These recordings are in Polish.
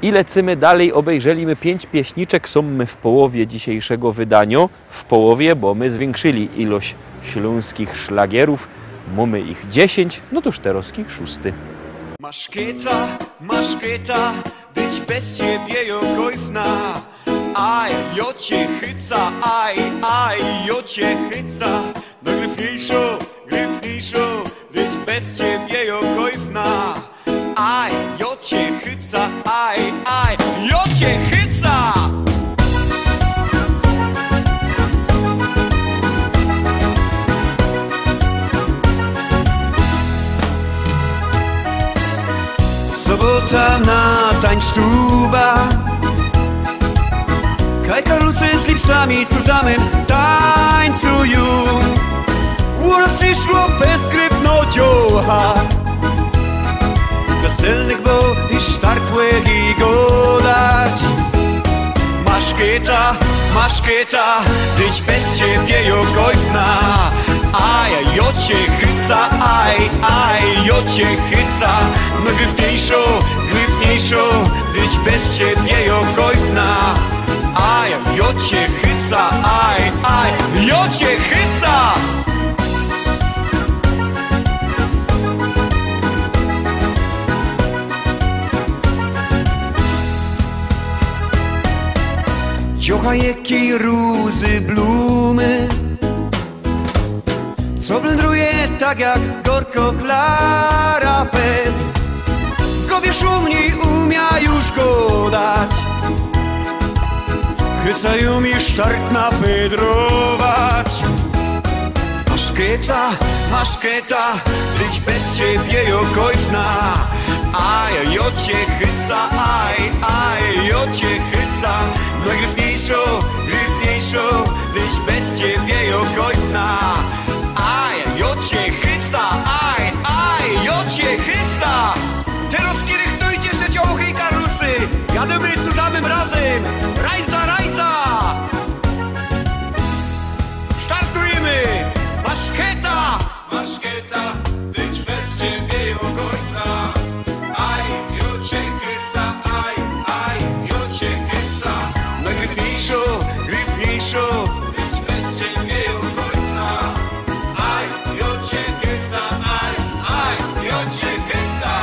I lecimy dalej, obejrzeliśmy 5 pieśniczek, są my w połowie dzisiejszego wydania. W połowie, bo my zwiększyli ilość śląskich szlagierów. Mamy ich 10, no to Szterowski 6. Maszkieta, być bez ciebie jokojfna. Aj, jo cię chyca, aj, jo cię chyca. No gryfniejszo, być bez ciebie jokojfna. Aj, jo cię chyca, aj, jo cię chyca. Sobota na tańsztuba. Kaj karusy z lipsami zusammen tańcują. Ura przyszło bez grypnociocha. Weselnych, bo i sztartłych i godać. Maszkieta, być bez ciebie jokojfna. Aj, jo cię chyca, aj, jo cię chyca. No gryfniejszo, być bez ciebie jokojfna. Aj, jo cię chyca, aj, jo cię chyca. Ciocha jakiej rózy blumy, co blędruje tak jak gorko klara pes. Kowie szumni umia już go dać. Chycają mi sztart napedrować. Maszkieta, być bez ciebie jokojfna. Aj, jo cię chyca, aj, jo cię chyca. No gryfniejszo, być bez ciebie jokojfna. Aj, jo cię chyca, aj, jo cię chyca. Teraz kiedy chtojcie się ciąchy i karusy, jademy zusammen razem. Rajza! Startujemy! Maszkieta, być bez ciebie jokojfna. Aj, jo cię chyca, aj, jo cię chyca. No gryfniejszo, być bez ciebie jokojfna. Aj, jo cię chyca, aj, jo cię chyca.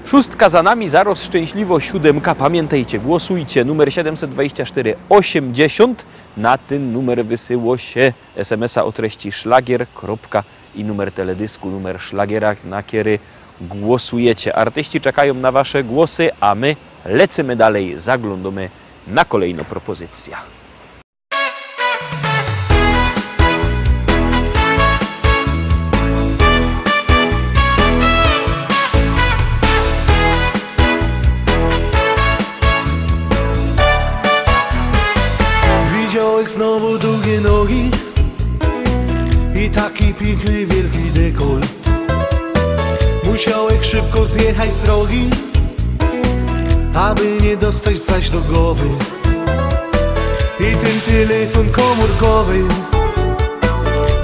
Szóstka za nami, zaraz szczęśliwo 7. Pamiętajcie, głosujcie numer 724 80. Na ten numer wysyło się SMS-a o treści szlagier. I numer teledysku, numer szlagiera, na który głosujecie. Artyści czekają na wasze głosy, a my lecimy dalej, zaglądamy na kolejną propozycję. Znowu długie nogi i taki piękny wielki dekolt. Musiałeś szybko zjechać z drogi, aby nie dostać coś do głowy. I ten telefon komórkowy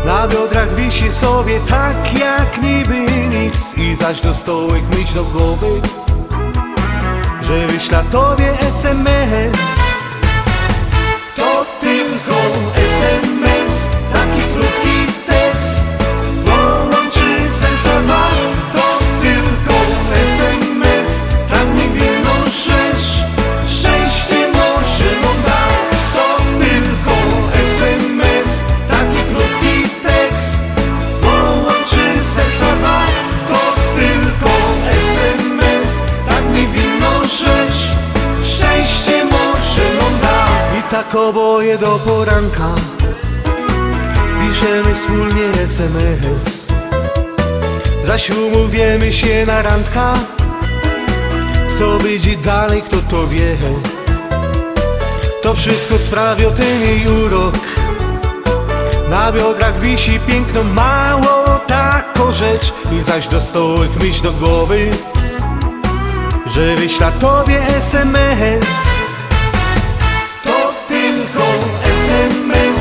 na biodrach wisi sobie tak jak niby nic. I zaś dostałeś myśl do głowy, że wyśla tobie SMS. SMS, taki krótki tekst, połączy serca dwa. To tylko SMS, tak niewinną rzecz, szczęście może nam da. To tylko SMS, taki krótki tekst, połączy serca dwa. To tylko SMS, tak niewinną rzecz, szczęście może nam da. I tak oboje do poranka piszemy wspólnie SMS. Zaś umówiemy się na randka. Co będzie dalej, kto to wie. To wszystko sprawia ten jej urok. Na biodrach wisi piękno, mało taką rzecz. I zaś dostałeś myśl do głowy, że wyśla tobie SMS. To tylko SMS.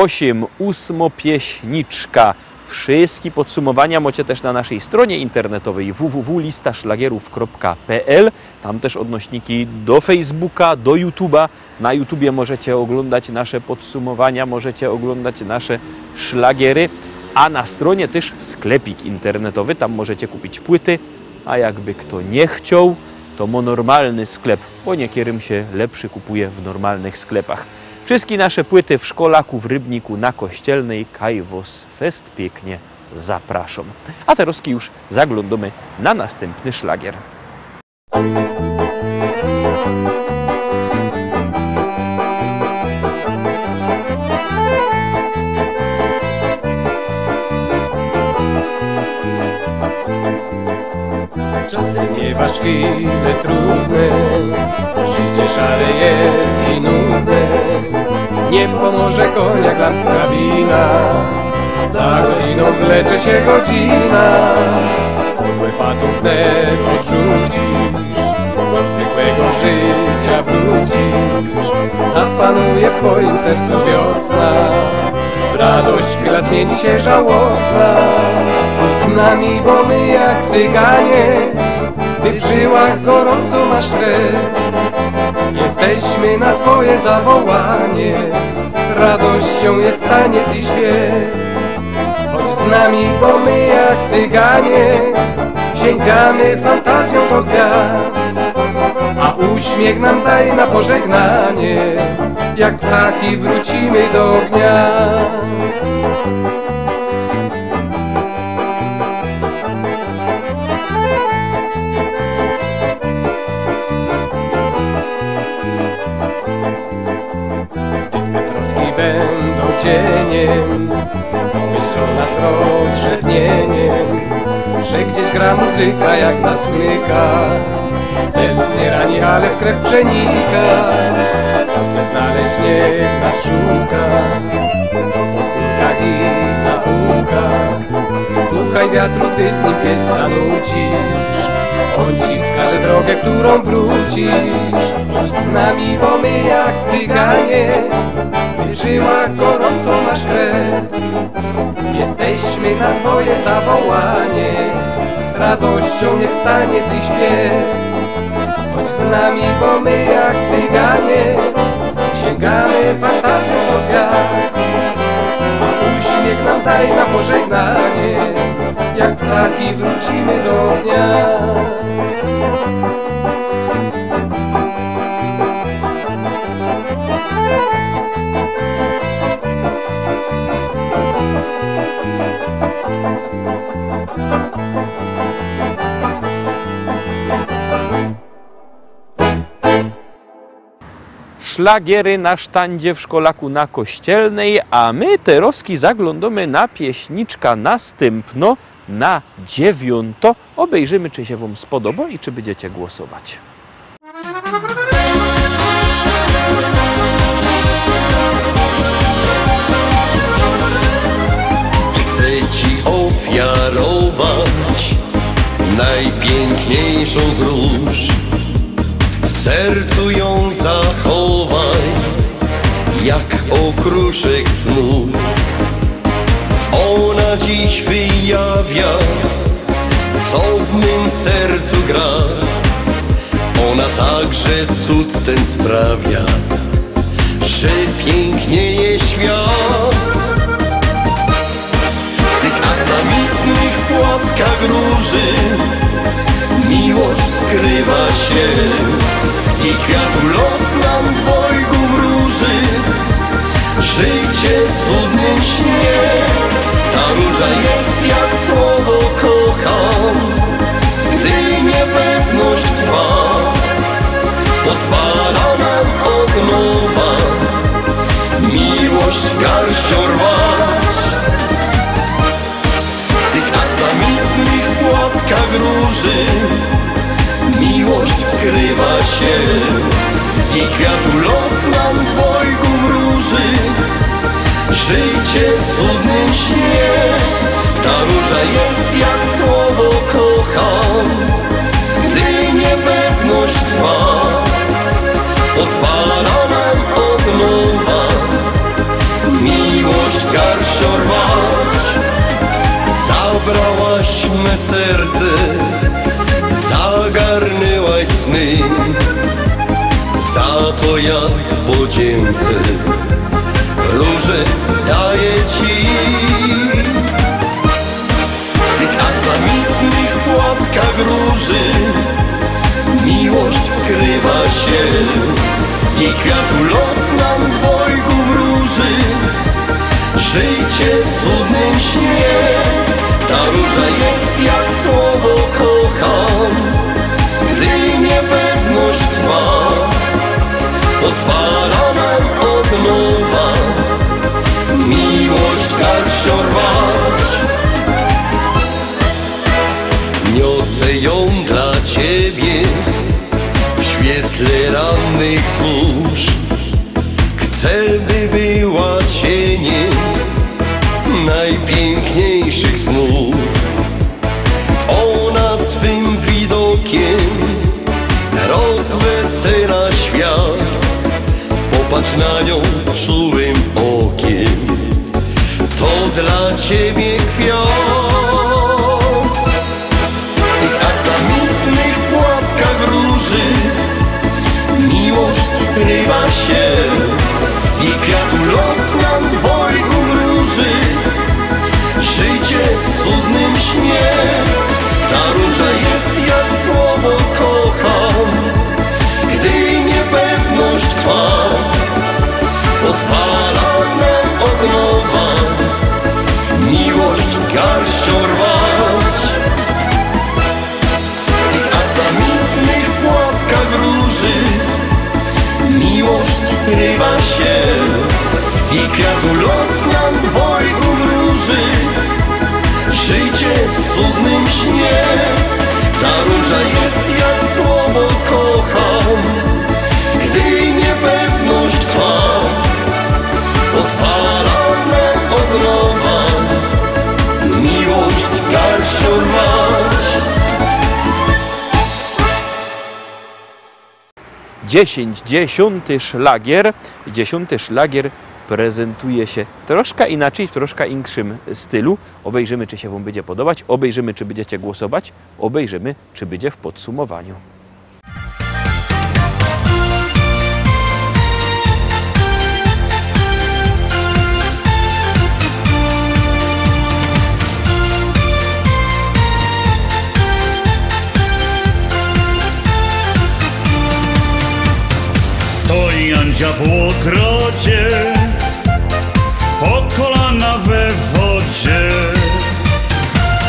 8 pieśniczka. Wszystkie podsumowania macie też na naszej stronie internetowej www.listaszlagierów.pl. Tam też odnośniki do Facebooka, do YouTube'a. Na YouTubie możecie oglądać nasze podsumowania, możecie oglądać nasze szlagiery, a na stronie też sklepik internetowy. Tam możecie kupić płyty, a jakby kto nie chciał, to ma normalny sklep, bo niektórym się lepszy kupuje w normalnych sklepach. Wszystkie nasze płyty w Szkolaku, w Rybniku, na Kościelnej, Kajwos Fest pięknie zapraszam. A teraz już zaglądamy na następny szlagier. Czasem miewasz chwile trudne, życie szare jest i nudne. Nie pomoże koniak, lampka wina, za godziną wlecze się godzina. Podłe fatum wnet odrzucisz, do zwykłego życia wrócisz. Zapanuje w twoim sercu wiosna, w radość chwila zmieni się żałosna. Chodź z nami, bo my jak cyganie, ty w żyłach gorąco masz krew. Jesteśmy na twoje zawołanie, radością jest taniec i śpiew. Chodź z nami, bo my jak cyganie, sięgamy fantazją do gwiazd. A uśmiech nam daj na pożegnanie, jak ptaki wrócimy do gniazd. Będą cieniem, pomieszczą nas rozrzewnieniem, że gdzieś gra muzyka jak nas smyka. Serc nie rani, ale w krew przenika. Kto chce znaleźć, niech nas szuka, do podwórka i zaułka. Słuchaj wiatru, ty z nim pieśń zanucisz, on ci wskaże drogę, którą wrócisz. Chodź z nami, bo my jak cyganie, w żyłach gorąco masz krew. Jesteśmy na twoje zawołanie, radością jest taniec i śpiew. Chodź z nami, bo my jak cyganie, sięgamy fantazją do gwiazd. A uśmiech nam daj na pożegnanie, jak ptaki wrócimy do gniazd. Szlagiery na sztandzie w Szkolaku na Kościelnej, a my teroski zaglądamy na pieśniczka następno, na 9. Obejrzymy, czy się wam spodoba i czy będziecie głosować. Chcę ci ofiarować najpiękniejszą z róż. W sercu ją zachowaj, jak okruszek snu. Ona dziś wyjawia, co w mym sercu gra. Ona także cud ten sprawia, że pięknieje świat. W tych aksamitnych płatkach róży miłość skrywa się. Z jej kwiatu los nam dwojgu wróży, życie w cudnym śnie. Ta róża jest jak słowo kocham, gdy niepewność trwa. Pozwala nam od nowa miłość garścią rwać. W tych aksamitnych płatkach róży miłość skrywa się. Z jej kwiatu los nam dwojgu wróży, życie w cudnym śnie. Ta róża jest jak słowo kocham, gdy niepewność trwa. Pozwala nam od nowa miłość sny. Za to ja w podzięce róże daję ci. W tych aksamitnych płatkach róży miłość skrywa się. Z jej kwiatu los nam dwojgu wróży. Żyjcie w cudnym śnie. Ta róża jest jak słowo kocham. Gdy niepewność trwa, pozwala nam od nowa miłość garścią rwać. Niosę ją dla ciebie w świetle rannych zórz. Chcę, by była cieniem najpiękniejszych snów. Ona swym widokiem rozwesela świat. Popatrz na nią czułym okiem, to dla ciebie kwiat. W tych aksamitnych płatkach róży miłość skrywa się. Z jej kwiatu los nam dwojgu wróży. Życie w cudnym śnie. Ta róża jest jak słowo kocham. Gdy niepewność trwa, pozwala nam od nowa miłość garścią rwać. W tych aksamitnych płatkach róży miłość skrywa się. Z jej kwiatu los nam dwojgu wróży. Żyjcie w cudnym śnie. Ta róża jest jak słowo kocham. Gdy niepewność trwa, pozwala nam od nowa miłość garścią rwać. 10. szlagier. 10. szlagier prezentuje się troszkę inaczej, w troszkę inkszym stylu. Obejrzymy, czy się wam będzie podobać, obejrzymy, czy będziecie głosować, obejrzymy, czy będzie w podsumowaniu. Stoi Andzia w ogrodzie, po kolana we wodzie.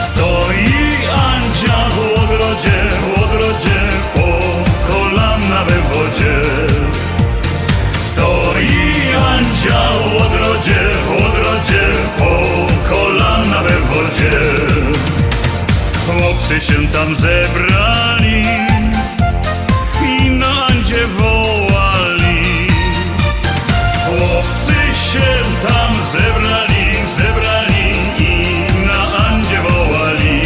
Stoi Andzia w ogrodzie, po kolana we wodzie. Stoi Andzia w ogrodzie, po kolana we wodzie. Chłopcy się tam zebrali i na Andzie wołali. Chłopcy się tam zebrali i na Andzie wołali.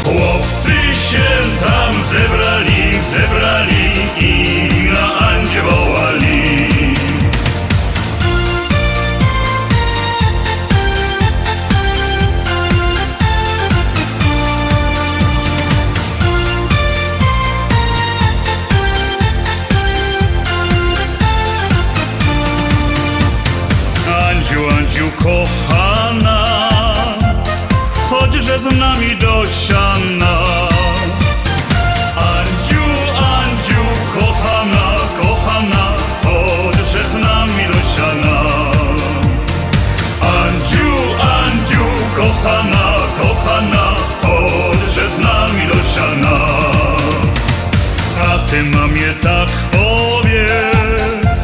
Chłopcy się tam zebrali i na Andzie wołali. Andziu kochana, chodźże z nami do siana. Andziu kochana, chodźże z nami do siana. Andziu kochana, chodźże z nami do siana. A ty mamie tak powiedz,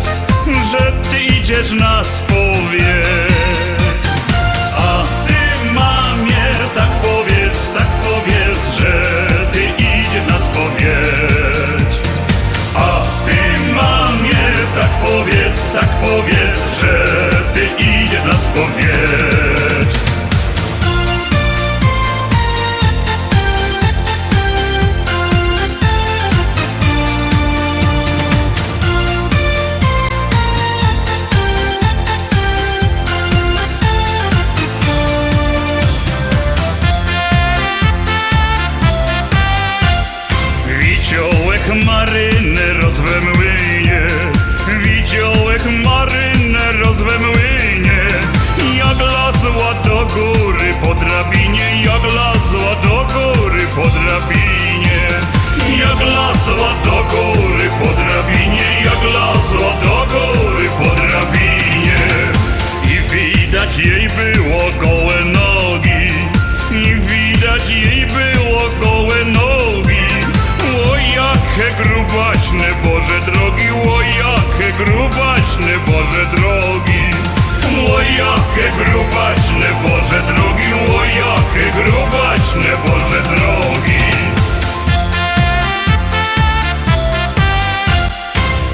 że ty idziesz na spowiedź. A ty mamie tak powiedz, że ty idziesz na spowiedź. A ty mamie tak powiedz, że ty idziesz na spowiedź. Widziałek maryner we młynie, widziałek maryner we młynie. Jak lazła do góry po drabinie, jak lazła do góry po drabinie. Jak lazła do góry po drabinie, jak lazła do góry po drabinie. I widać jej było gołe nogi, i widać jej było gołe nogi. O jakie grubaśne Boże drogi, o jakie grubaśne Boże drogi. O jakie grubaśne Boże drogi, o jakie grubaśne Boże drogi.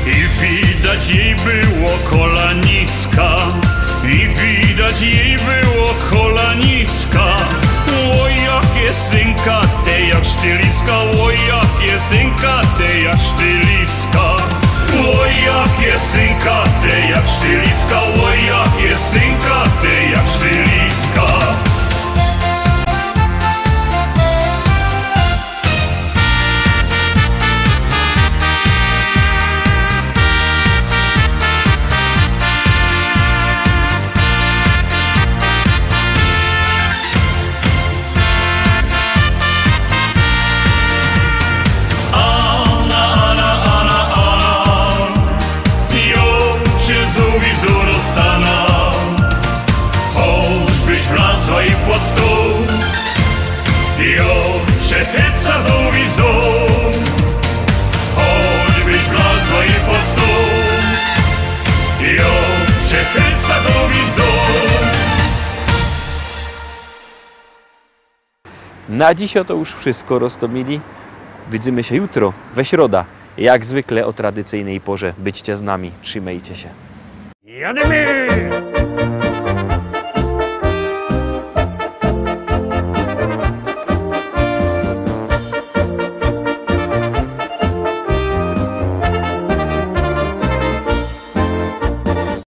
I widać jej było kola niska, i widać jej było kola niska. O jakie synkate jak sztyliska, o jakie synkate jak sztyliska. O jakie synkate jak sztyliska, o jakie synkate jak sztyliska. Chyca zówizą, choćbyś wlazła i pod stół. Jo, się chyca zówizą. Na dziś oto już wszystko, Roztomili. Widzimy się jutro, we środę. Jak zwykle o tradycyjnej porze. Byćcie z nami, trzymajcie się. Jademy!